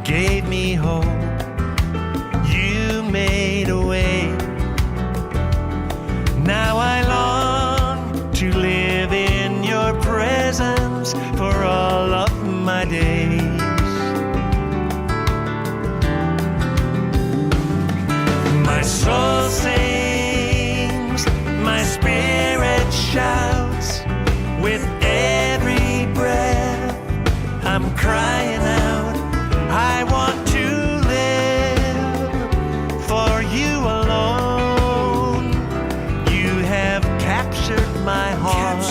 gave me hope. You made a way. Now I long to live in your presence for all of my days. My soul sings, my spirit shouts. With every breath, I'm crying out, I want to live for you alone. You have captured my heart,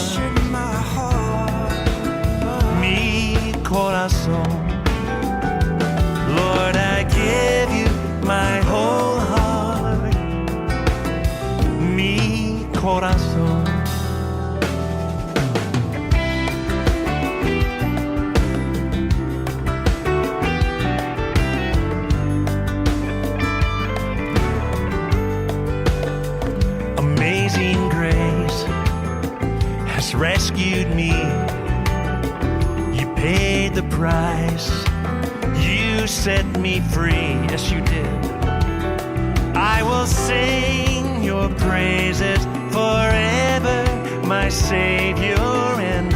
mi corazón. Lord, I give you my whole heart, mi corazón. Amazing grace has rescued me. You paid the price. You set me free. Yes, you did. I will sing your praises forever, my Savior and